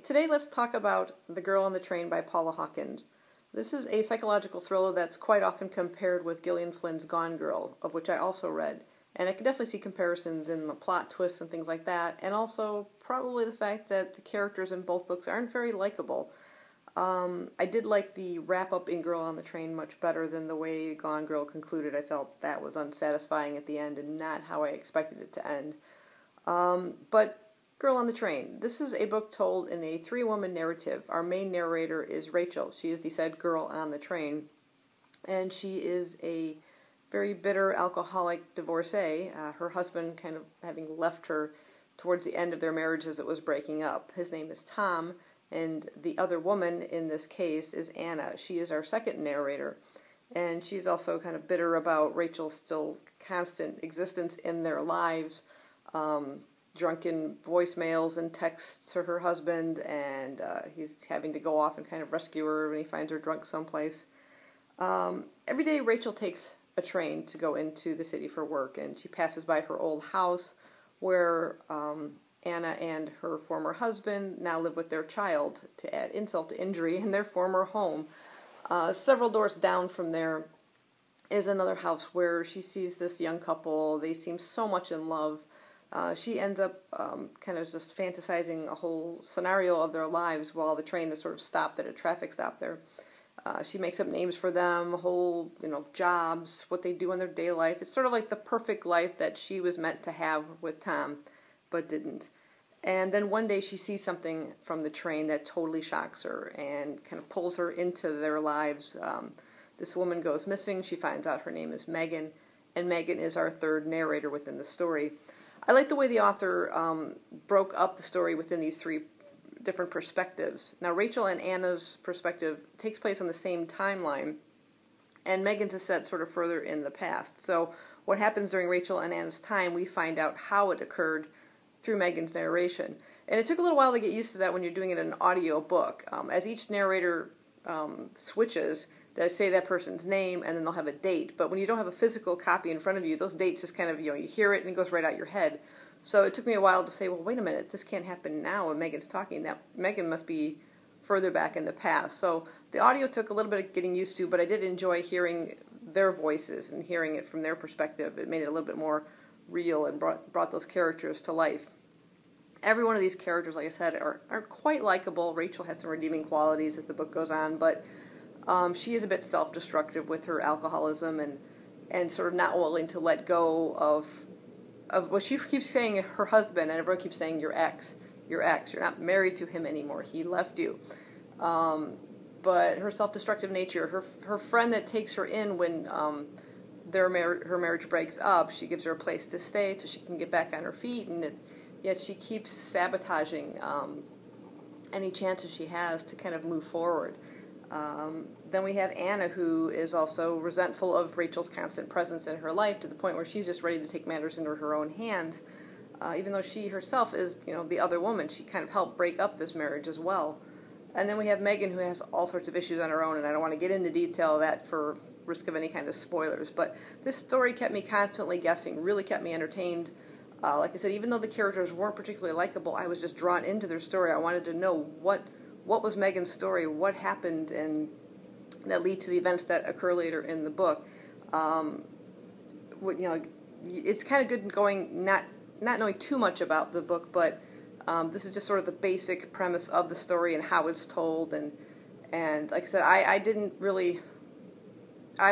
Today let's talk about The Girl on the Train by Paula Hawkins. This is a psychological thriller that's quite often compared with Gillian Flynn's Gone Girl, of which I also read. And I can definitely see comparisons in the plot twists and things like that, and also probably the fact that the characters in both books aren't very likable. I did like the wrap-up in Girl on the Train much better than the way Gone Girl concluded. I felt that was unsatisfying at the end and not how I expected it to end. But Girl on the Train. This is a book told in a three-woman narrative. Our main narrator is Rachel. She is the said girl on the train. And she is a very bitter alcoholic divorcee, her husband kind of having left her towards the end of their marriage as it was breaking up. His name is Tom, and the other woman in this case is Anna. She is our second narrator, and she's also kind of bitter about Rachel's still constant existence in their lives, drunken voicemails and texts to her husband, and he's having to go off and kind of rescue her when he finds her drunk someplace. Every day Rachel takes a train to go into the city for work, and she passes by her old house where Anna and her former husband now live with their child, to add insult to injury, in their former home. Several doors down from there is another house where she sees this young couple. They seem so much in love. She ends up kind of just fantasizing a whole scenario of their lives while the train is sort of stopped at a traffic stop there. She makes up names for them, whole, jobs, what they do in their day life. It's sort of like the perfect life that she was meant to have with Tom, but didn't. And then one day she sees something from the train that totally shocks her and kind of pulls her into their lives. This woman goes missing. She finds out her name is Megan, and Megan is our third narrator within the story. I like the way the author broke up the story within these three different perspectives. Now, Rachel and Anna's perspective takes place on the same timeline, and Megan's is set sort of further in the past. So what happens during Rachel and Anna's time, we find out how it occurred through Megan's narration. And it took a little while to get used to that when you're doing it in an audio book. As each narrator switches, they say that person's name, and then they'll have a date. But when you don't have a physical copy in front of you, those dates just kind of, you hear it and it goes right out your head. So it took me a while to say, well, wait a minute, this can't happen now when Megan's talking. That Megan must be further back in the past. So the audio took a little bit of getting used to, but I did enjoy hearing their voices and hearing it from their perspective. It made it a little bit more real and brought those characters to life. Every one of these characters, like I said, are quite likable. Rachel has some redeeming qualities as the book goes on, but she is a bit self-destructive with her alcoholism and sort of not willing to let go of what she keeps saying her husband, and everyone keeps saying your ex. You're not married to him anymore. He left you. But her self-destructive nature, her friend that takes her in when her marriage breaks up, she gives her a place to stay so she can get back on her feet, and yet she keeps sabotaging any chances she has to kind of move forward. Then we have Anna, who is also resentful of Rachel's constant presence in her life to the point where she's just ready to take matters into her own hands. Even though she herself is, the other woman, she kind of helped break up this marriage as well. And then we have Megan, who has all sorts of issues on her own, and I don't want to get into detail of that for risk of any kind of spoilers. But this story kept me constantly guessing, really kept me entertained. Like I said, even though the characters weren't particularly likable, I was just drawn into their story. I wanted to know what was Megan's story, what happened, and that lead to the events that occur later in the book. It's kind of good going not knowing too much about the book, but this is just sort of the basic premise of the story and how it's told. And like I said, I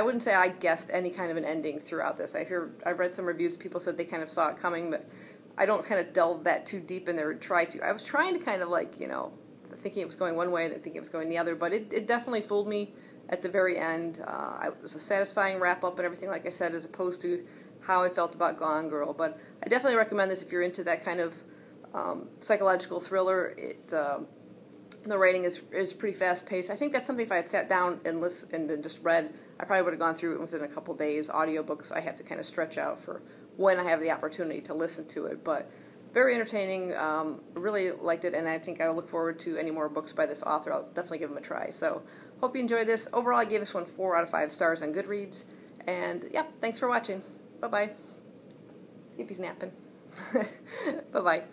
wouldn't say I guessed any kind of an ending throughout this. I've read some reviews, people said they kind of saw it coming, but I don't kind of delve that too deep in there and try to. I was trying to kind of thinking it was going one way and thinking it was going the other, but it definitely fooled me at the very end. It was a satisfying wrap-up and everything, like I said, as opposed to how I felt about Gone Girl. But I definitely recommend this if you're into that kind of psychological thriller. The rating is pretty fast-paced. I think that's something if I had sat down and listened and just read, I probably would have gone through it within a couple days. Audiobooks I have to kind of stretch out for when I have the opportunity to listen to it, but very entertaining. Really liked it, and I think I look forward to any more books by this author. I'll definitely give them a try. So, hope you enjoyed this. Overall, I gave this one 4 out of 5 stars on Goodreads. And, yeah, thanks for watching. Bye-bye. Skippy's napping. Bye-bye.